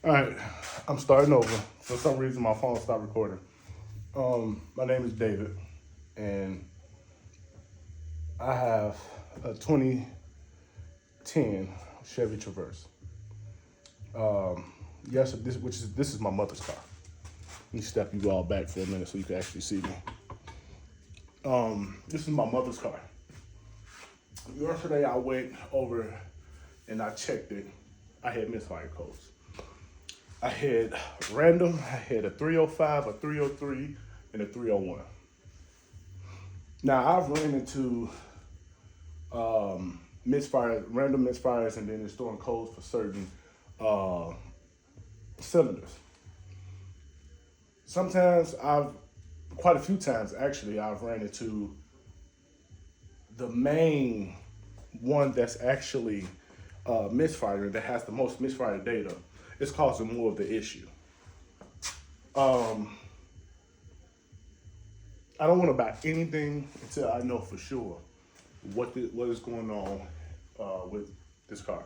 All right, I'm starting over. For some reason, my phone stopped recording. My name is David, and I have a 2010 Chevy Traverse. Yes, this is my mother's car. Let me step you all back for a minute so you can actually see me. This is my mother's car. Yesterday, I went over and I checked it. I had Misfire codes. I had random, I had a 305, a 303, and a 301. Now I've ran into misfire, random misfires, and then it's throwing codes for certain cylinders. Quite a few times actually, I've ran into the main one that's actually misfiring, that has the most misfire data. It's causing more of the issue. I don't want to buy anything until I know for sure what is going on with this car.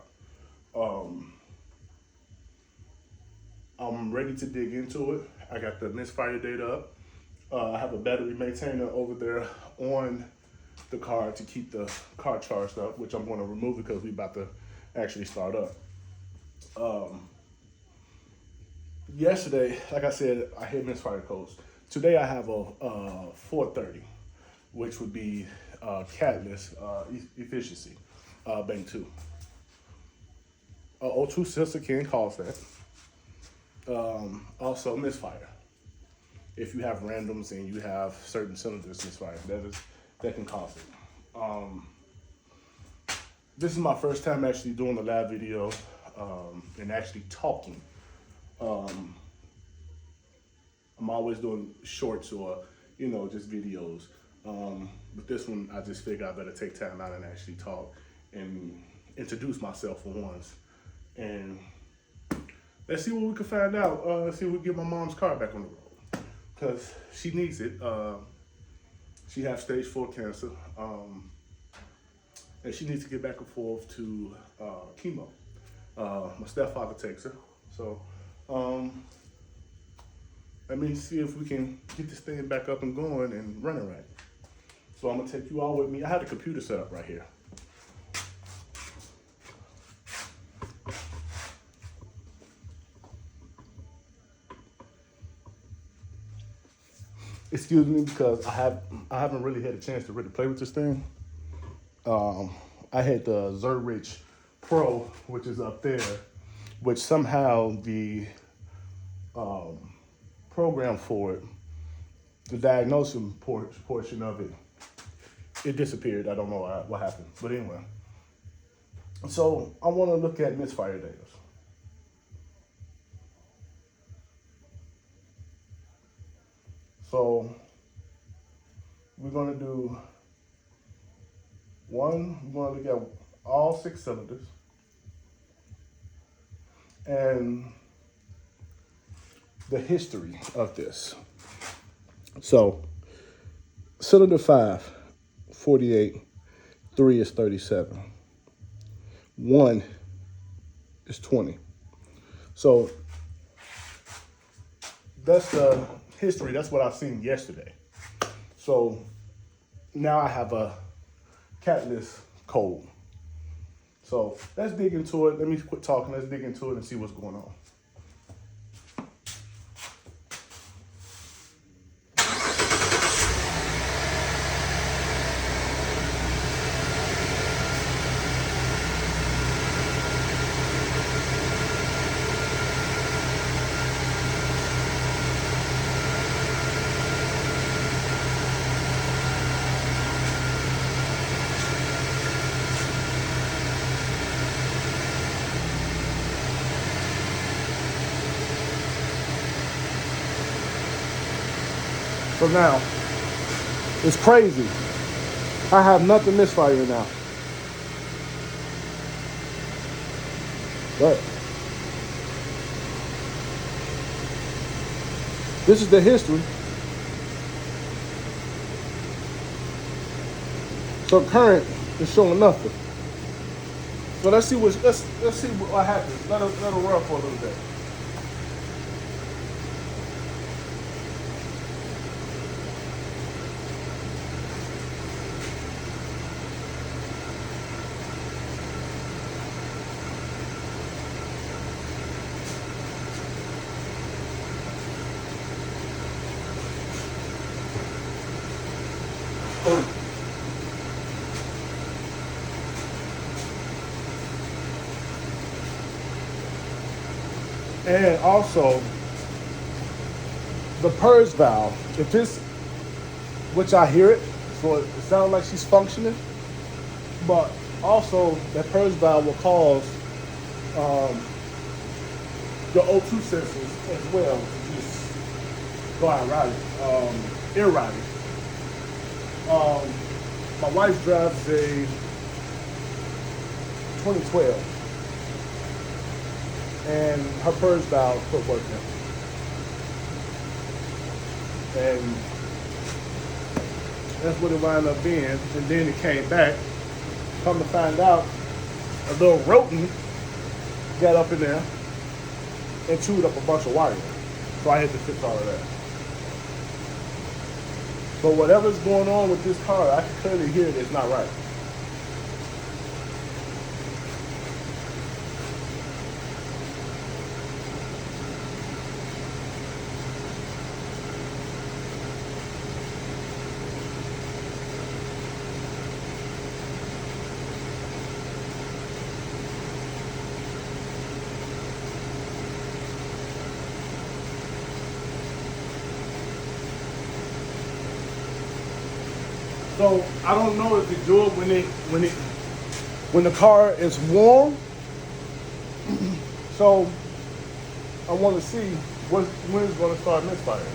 I'm ready to dig into it. I got the misfire data up. I have a battery maintainer over there on the car to keep the car charged up, which I'm going to remove because we're about to actually start up. Yesterday, like I said, I hit misfire codes. Today I have a 430, which would be catalyst efficiency, bank 2. O2 sister can cause that. Also misfire. If you have randoms and you have certain cylinders misfire, that can cause it. This is my first time actually doing a live video and actually talking. I'm always doing shorts or, just videos. But this one, I just figured I better take time out and actually talk and introduce myself for once. And let's see what we can find out. Let's see if we can get my mom's car back on the road, because she needs it. She has stage 4 cancer, and she needs to get back and forth to chemo. My stepfather takes her, so let me see if we can get this thing back up and going and running right. So I'm gonna take you all with me. I have the computer set up right here. Excuse me, because I haven't really had a chance to really play with this thing. I had the Zurich Pro, which is up there, which somehow the program for it, the diagnosis portion of it disappeared. I don't know what happened, but anyway. So I want to look at misfire data. So we're going to do we're going to look at all 6 cylinders. And the history of this. So cylinder 5, 48, 3 is 37. 1 is 20. So that's the history. That's what I've seen yesterday. So now I have a catalyst code. So let's dig into it. Let me quit talking. Let's dig into it and see what's going on. So now, it's crazy. I have nothing misfiring now. But this is the history. So current is showing nothing. So let's see what happens. Let it run for a little bit. And also, the purge valve, if it's, which I hear it, so it sounds like she's functioning, but also that purge valve will cause your O2 sensors as well to just go erratic. Erratic. My wife drives a 2012, and her purge valve quit working. And that's what it wound up being. And then it came back. Come to find out, a little rodent got up in there and chewed up a bunch of wire. So I had to fix all of that. But whatever's going on with this car, I can clearly hear it, it's not right. So I don't know if they do it when the car is warm. So I want to see when it's going to start misfiring.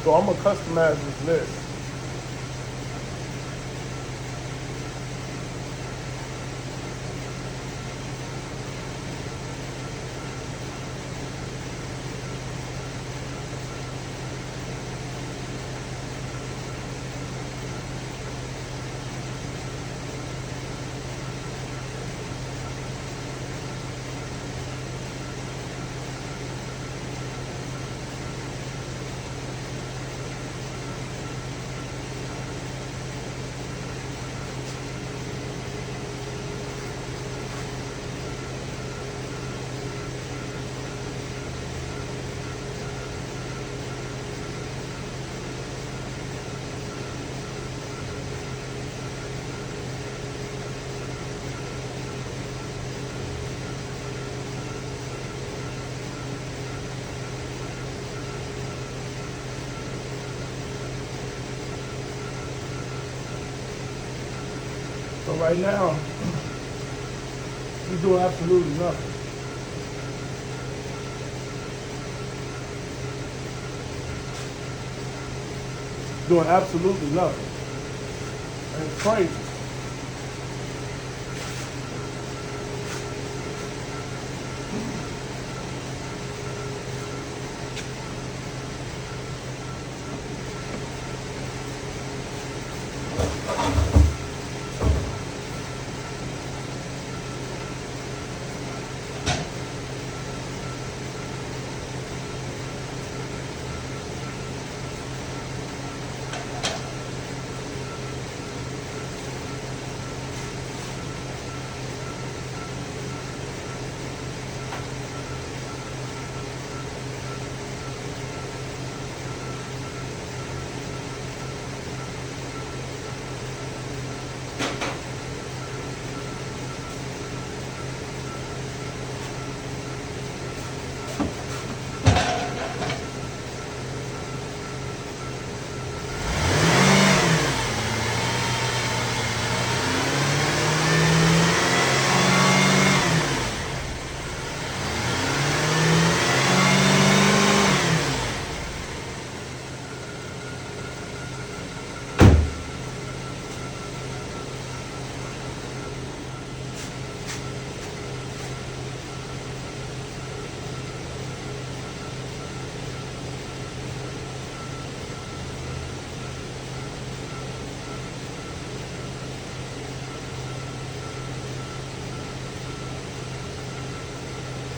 So I'm gonna customize this list. So right now, we're doing absolutely nothing. Doing absolutely nothing. And it's crazy.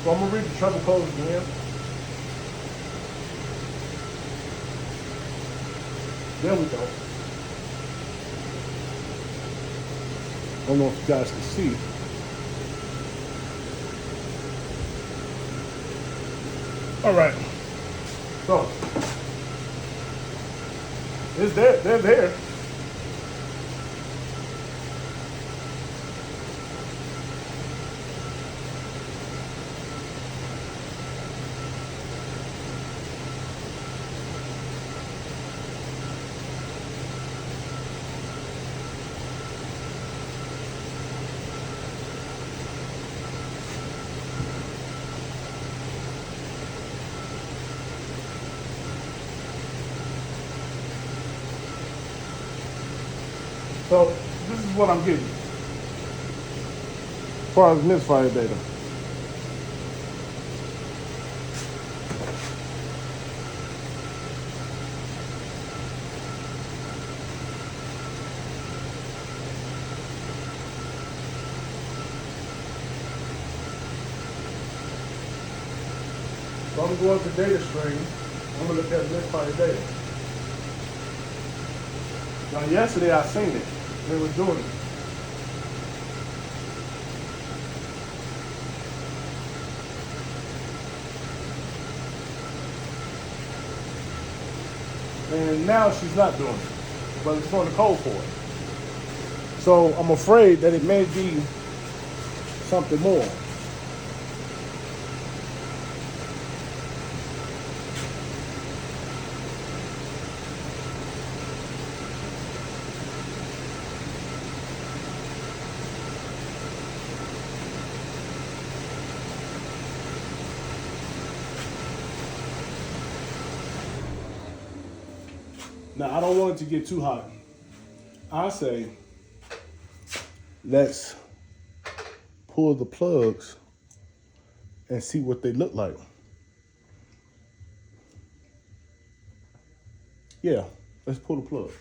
So I'm gonna read the trouble codes again. There we go. I don't know if you guys can see. All right. So it's there. They're there. So this is what I'm getting as far as misfire data. So I'm going to data stream. I'm gonna look at misfire data. Now yesterday I seen it. They were doing it. And now she's not doing it, but it's on the code for it. So I'm afraid that it may be something more. Now, I don't want it to get too hot. I say, let's pull the plugs and see what they look like. Yeah, let's pull the plugs.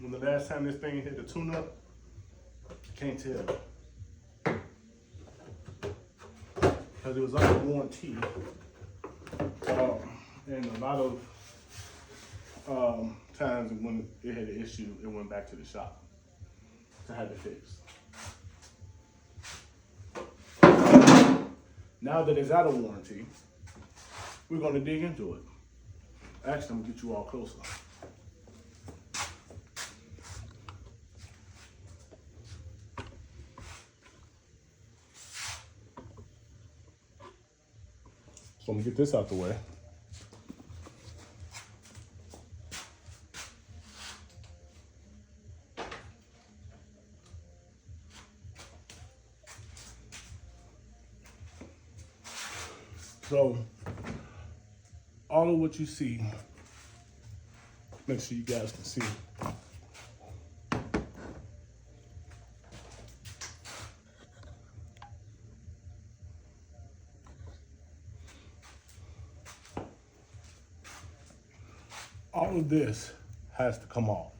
When the last time this thing hit the tune-up, can't tell. Because it was under warranty. And a lot of times when it had an issue, it went back to the shop to have it fixed. Now that it's out of warranty, we're gonna dig into it. Actually, I'm gonna get you all closer. So I'm gonna get this out the way. So all of what you see, make sure you guys can see. All of this has to come off.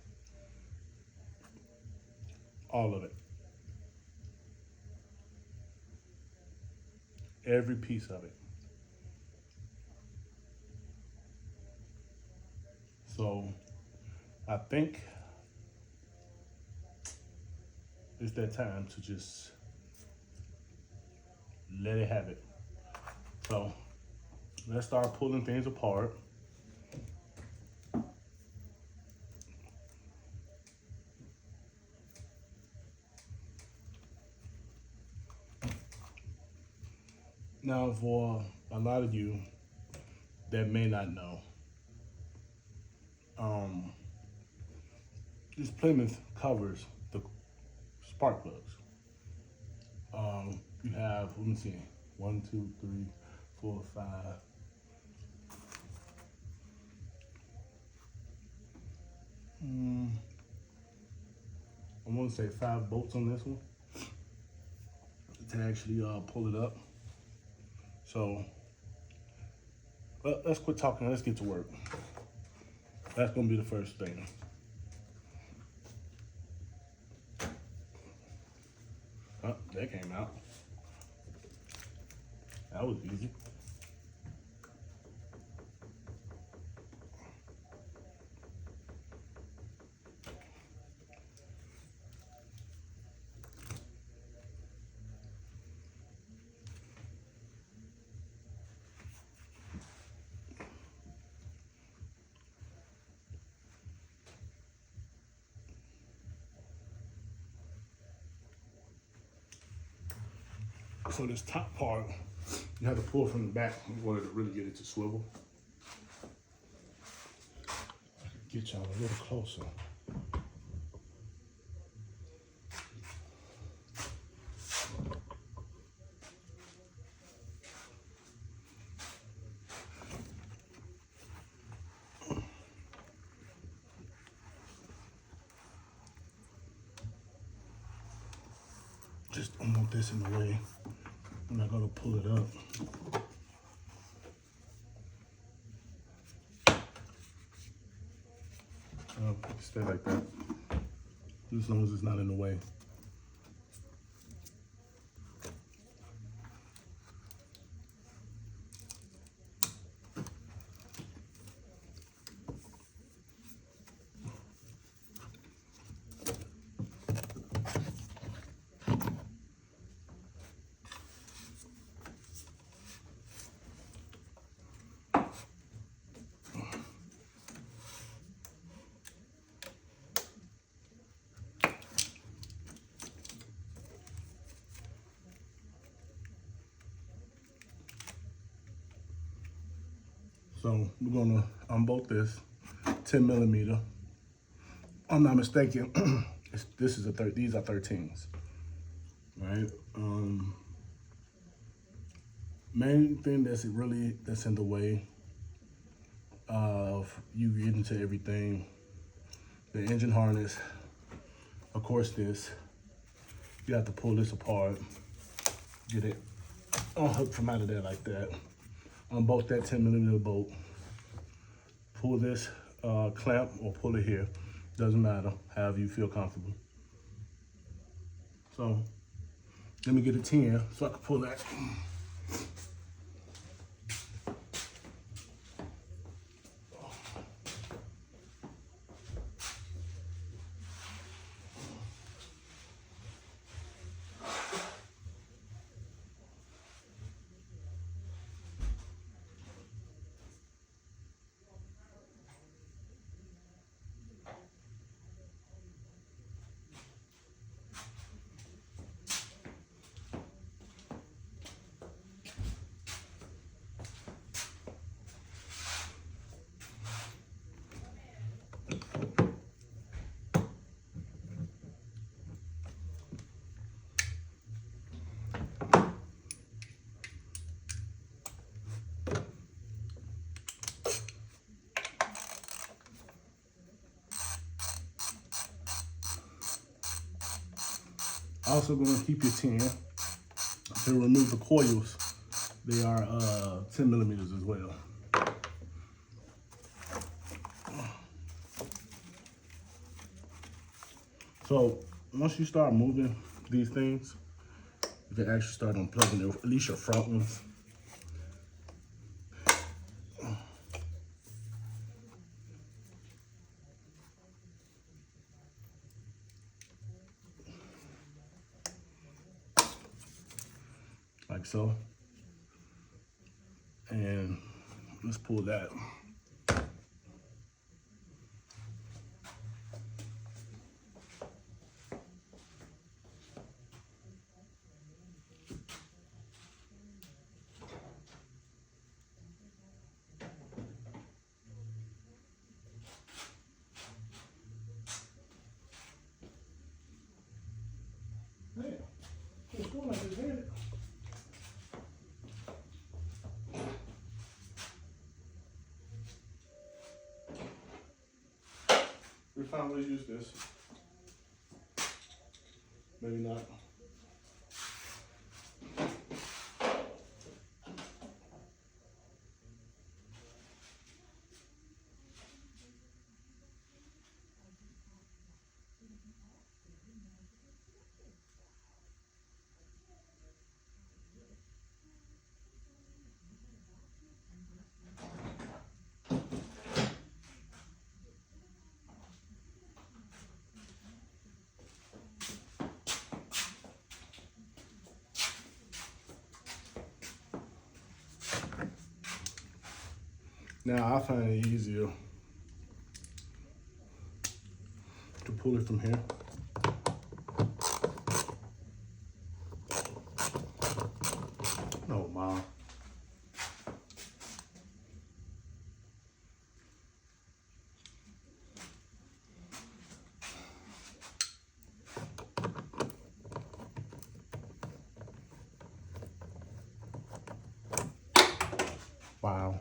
All of it. Every piece of it. So I think it's that time to just let it have it. So let's start pulling things apart. Now, for a lot of you that may not know, this Plymouth covers the spark plugs. You have, let me see, 1, 2, 3, 4, 5. I want to say 5 bolts on this one to actually pull it up. So let's quit talking. Let's get to work. That's gonna be the first thing. Oh, that came out. That was easy. So this top part, you have to pull from the back in order to really get it to swivel. Get y'all a little closer. Just don't want this in the way. I'm not gonna pull it up. Stay like that, as long as it's not in the way. So we're gonna unbolt this 10 millimeter. I'm not mistaken. This is these are 13s, right? Main thing that's in the way of you getting to everything, the engine harness, of course this, you have to pull this apart, get it unhooked from out of there like that. Unbolt that 10 millimeter bolt, pull this clamp or pull it here, doesn't matter, however you feel comfortable. So let me get a 10 so I can pull that. Also going to keep your 10 to remove the coils. They are 10 millimeters as well. So once you start moving these things, you can actually start unplugging them, at least your front ones. Like so. And let's pull that. just had it. We finally use this. Maybe not. Now I find it easier to pull it from here. Oh, Mom. Wow.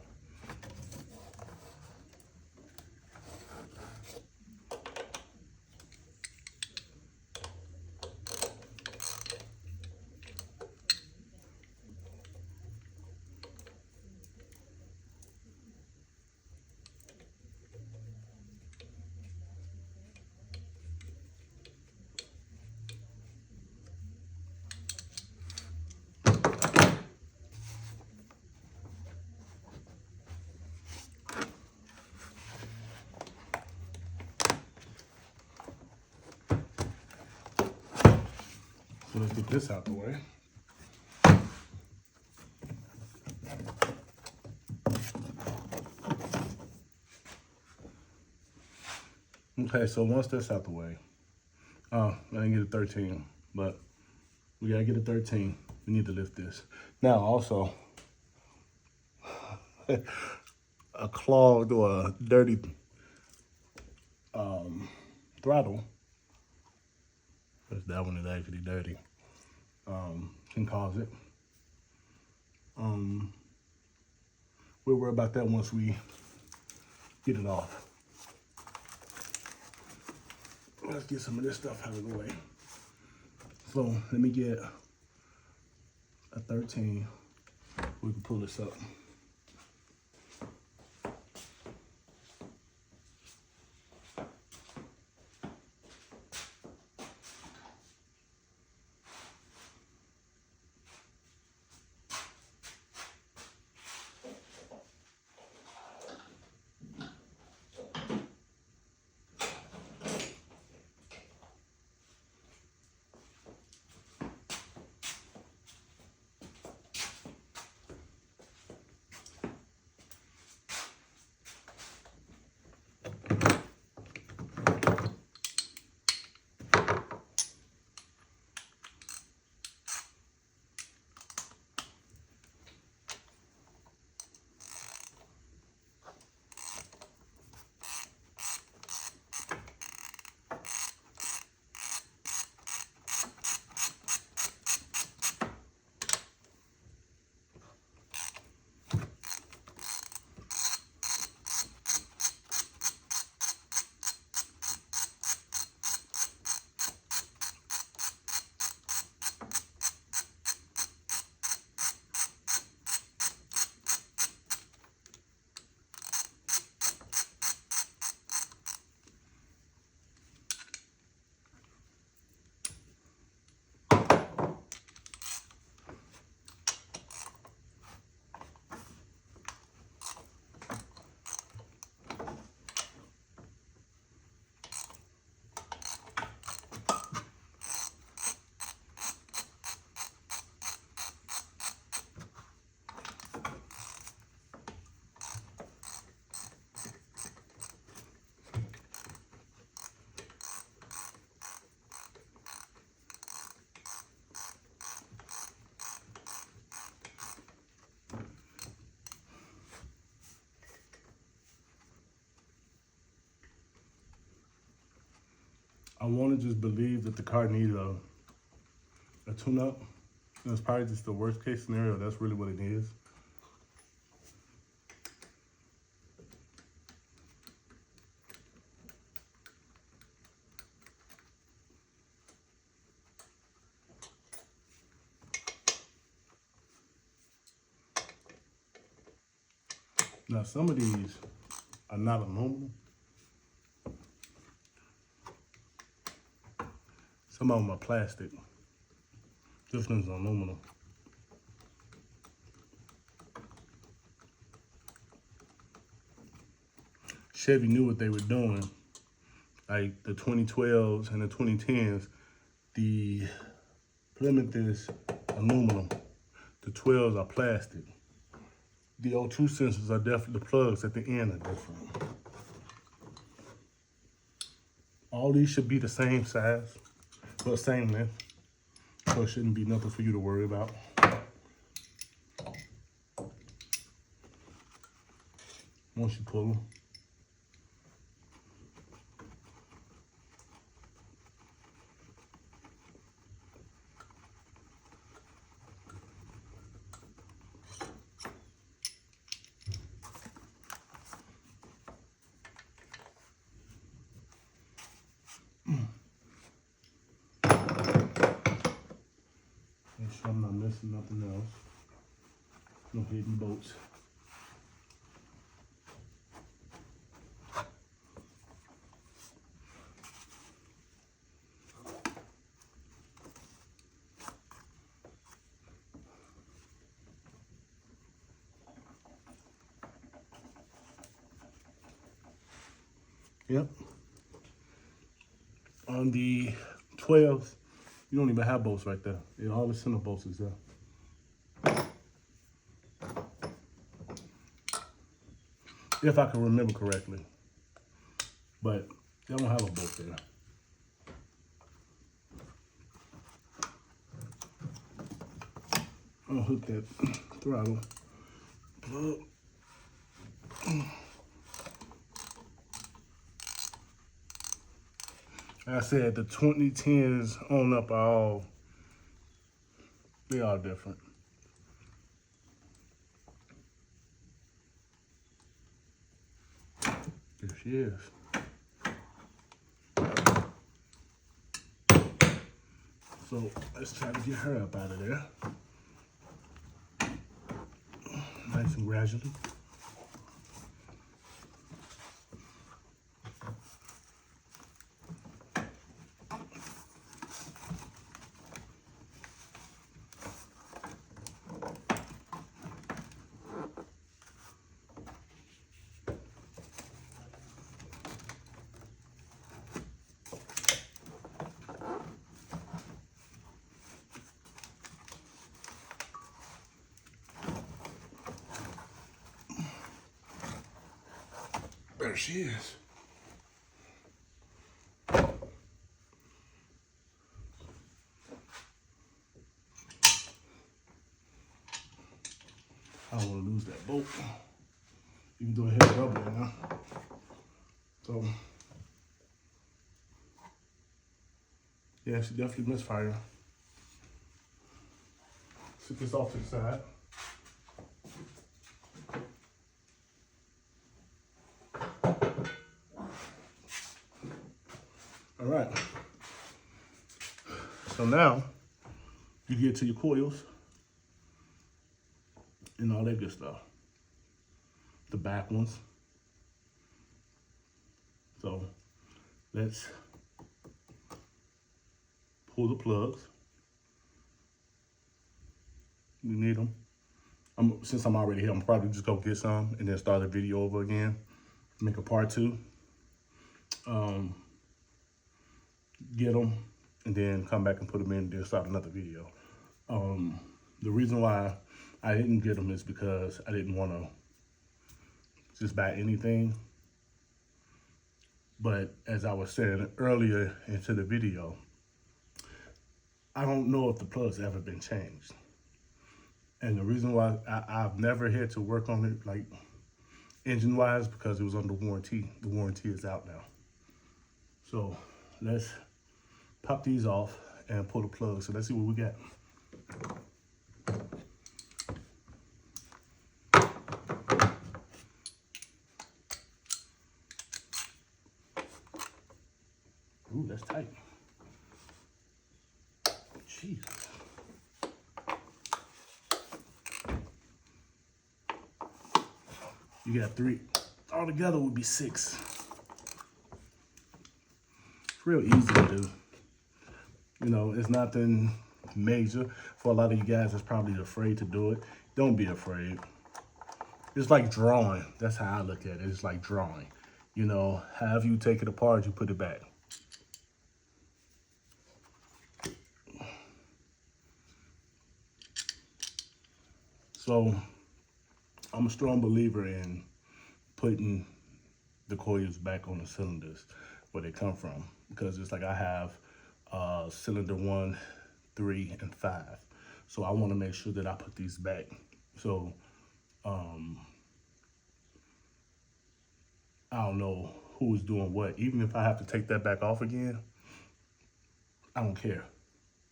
So let's get this out the way. Okay, so once that's out the way, I didn't get a 13, but we gotta get a 13. We need to lift this. Now also, a clogged or a dirty throttle, because that one is actually dirty, can cause it. We'll worry about that once we get it off. Let's get some of this stuff out of the way. So let me get a 13. We can pull this up. I want to just believe that the car needs a tune-up, It's probably just the worst case scenario. That's really what it is. Now, some of these are not aluminum. Some of them are plastic. This one's aluminum. Chevy knew what they were doing. Like the 2012s and the 2010s, the Plymouth is aluminum. The 12s are plastic. The O2 sensors are definitely, the plugs at the end are different. All these should be the same size, but same length. So it shouldn't be nothing for you to worry about. Once you pull them. Make sure I'm not missing nothing else. No hidden bolts. Yep. On the 12s, you don't even have bolts right there. All the center bolts is there. If I can remember correctly. But they don't have a bolt there. I'm gonna hook that throttle plug. Like I said, the 2010s on up are they are different. There she is. So let's try to get her up out of there. Nice and gradually. There she is. I don't want to lose that bolt, even though it has rubber in now. So, yeah, she definitely misfire. Sit this off to the side. All right. So now you get to your coils and all that good stuff. The back ones. So let's pull the plugs. We need them. Since I'm already here, I'm probably just gonna get some and then start the video over again. Make a part 2. Get them and then come back and put them in and then start another video. The reason why I didn't get them is because I didn't want to just buy anything. But as I was saying earlier into the video, I don't know if the plug's ever been changed. And the reason why I've never had to work on it, like engine-wise, because it was under warranty. The warranty is out now. So let's pop these off and pull the plug. So let's see what we got. Jesus. You got 3. All together would be 6. It's real easy to do. You know, it's nothing major. For a lot of you guys that's probably afraid to do it, don't be afraid. It's like drawing. That's how I look at it. It's like drawing. You know, however you take it apart, you put it back. So, I'm a strong believer in putting the coils back on the cylinders where they come from. Because it's like I have cylinder 1, 3, and 5. So I want to make sure that I put these back. So, I don't know who is doing what. Even if I have to take that back off again, I don't care,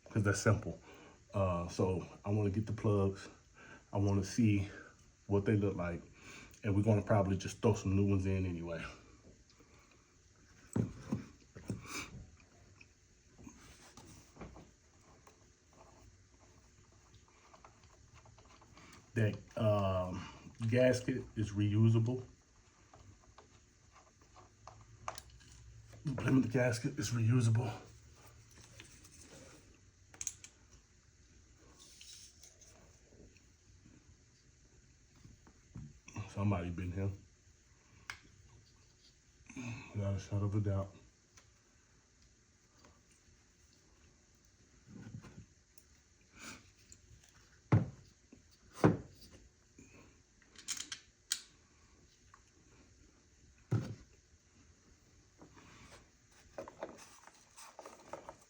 because that's simple. So I want to get the plugs. I want to see what they look like. And we're going to probably just throw some new ones in anyway. That gasket is reusable. The Plymouth gasket is reusable. Somebody been here. Without a shadow of a doubt.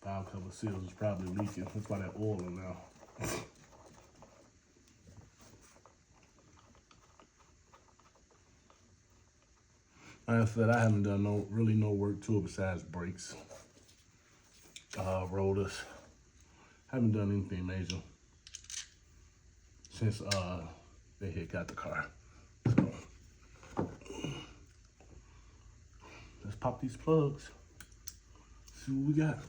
Valve cover seals is probably leaking. That's why that oil in now. Like I said, I haven't done really no work to it besides brakes, rotors. Haven't done anything major since they had got the car. So let's pop these plugs. See what we got.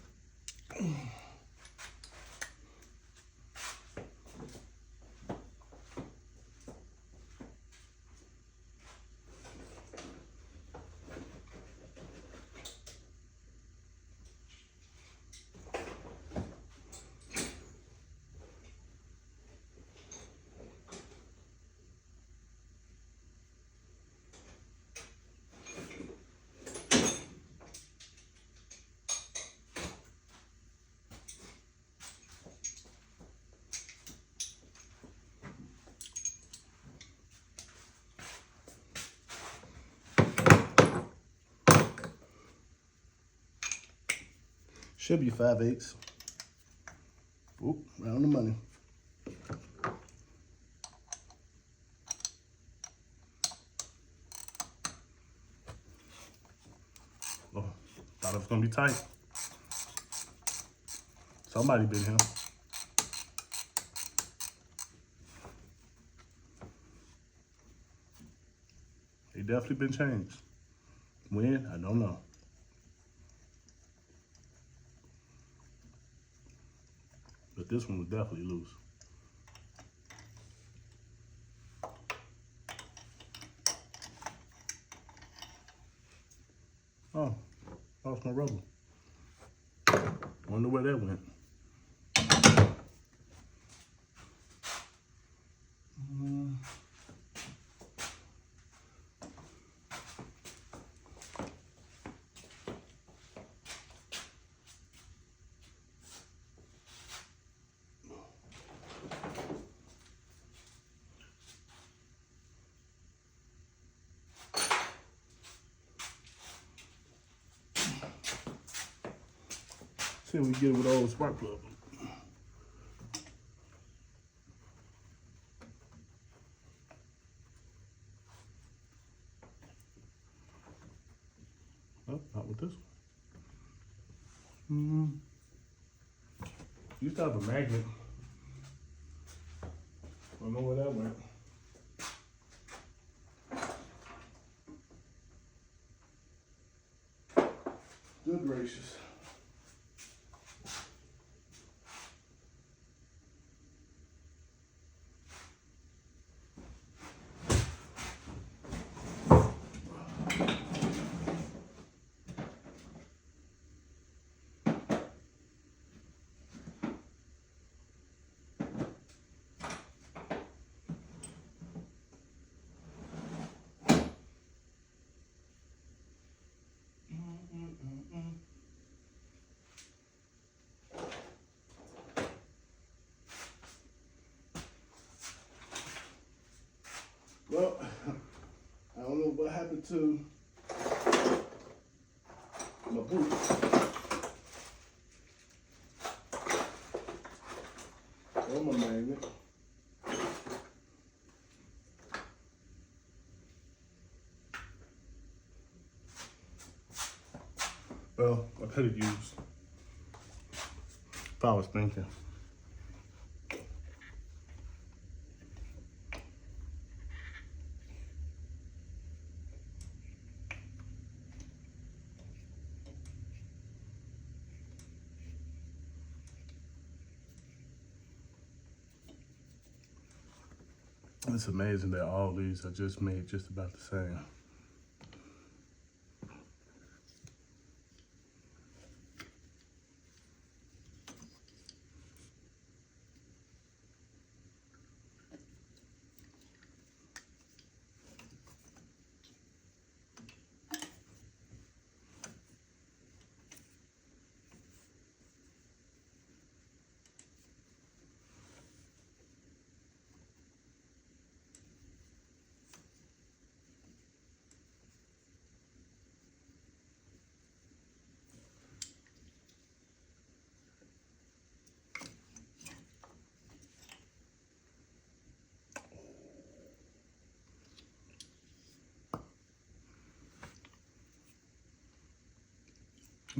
Should be 5/8. Oop, round the money. Oh, thought it was gonna be tight. Somebody been here. They definitely been changed. When? I don't know. But this one was definitely loose. Oh, lost my rubber. Wonder where that went. See if we get it with old spark plug. Oh, not with this one. Used to have a magnet. Don't know where that went. Good gracious. Well, I don't know what happened to my boot. Or my magnet. Well, I could have used, if I was thinking. It's amazing that all these are just made just about the same.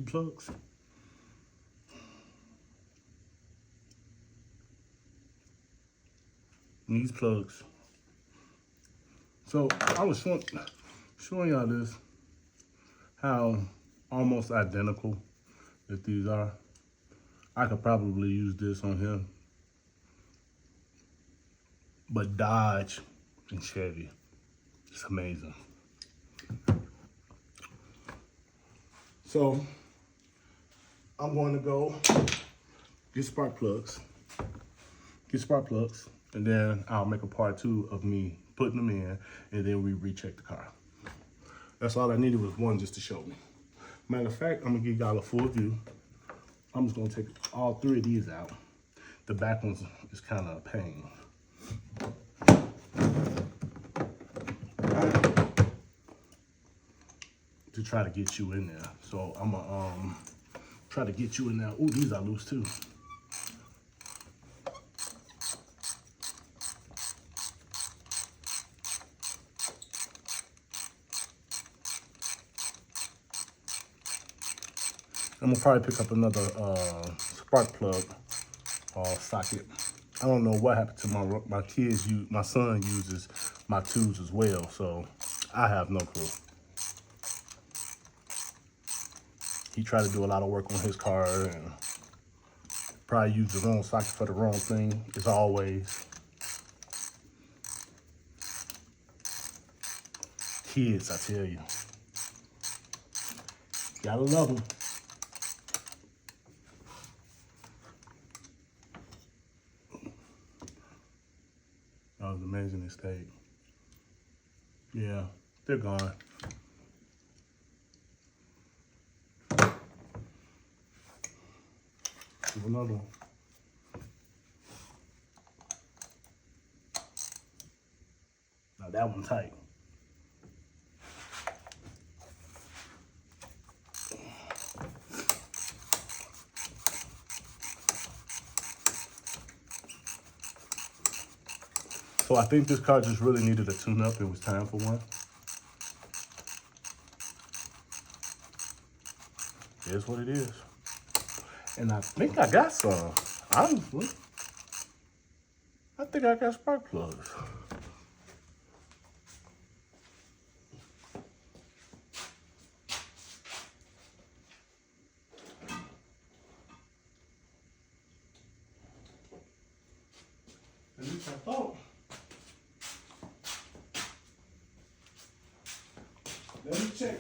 Plugs. These plugs. So I was showing y'all this, how almost identical that these are. I could probably use this on him. But Dodge and Chevy, it's amazing. So I'm going to go get spark plugs, and then I'll make a part 2 of me putting them in, and then we recheck the car. That's all I needed was one just to show me. Matter of fact, I'm gonna give y'all a full view. I'm just gonna take all 3 of these out. The back ones is kind of a pain. To try to get you in there. So I'm gonna try to get you in there. Ooh, these are loose too. I'm gonna probably pick up another spark plug socket. I don't know what happened to my kids. My son uses my tubes as well, so I have no clue. He tried to do a lot of work on his car and probably used the wrong socket for the wrong thing, as always. Kids, I tell you. Gotta love them. That was an amazing mistake. Yeah, they're gone. Here's another one. Now that one tight. So I think this car just really needed a tune-up. It was time for one. It is what it is. And I think I got some, honestly. I think I got spark plugs. At least I thought. Let me check.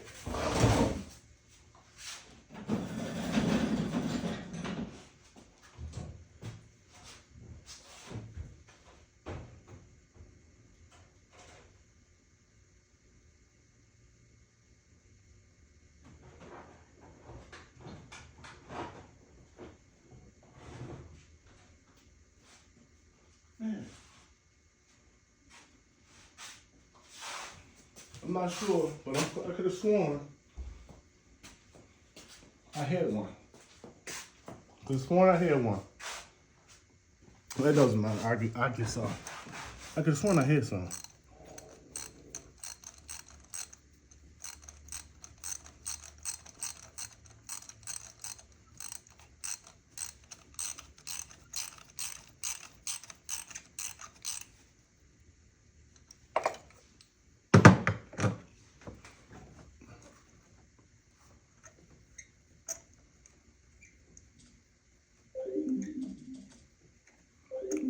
Man. I'm not sure, but I could have sworn I had one. Could have sworn I had one. Well, that doesn't matter. I get some. I could have sworn I had some.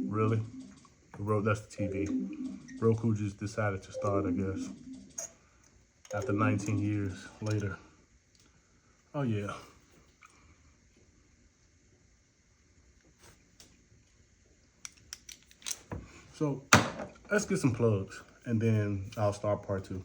Really? That's the TV. Roku just decided to start, I guess. After 19 years later. Oh yeah. So let's get some plugs and then I'll start part 2.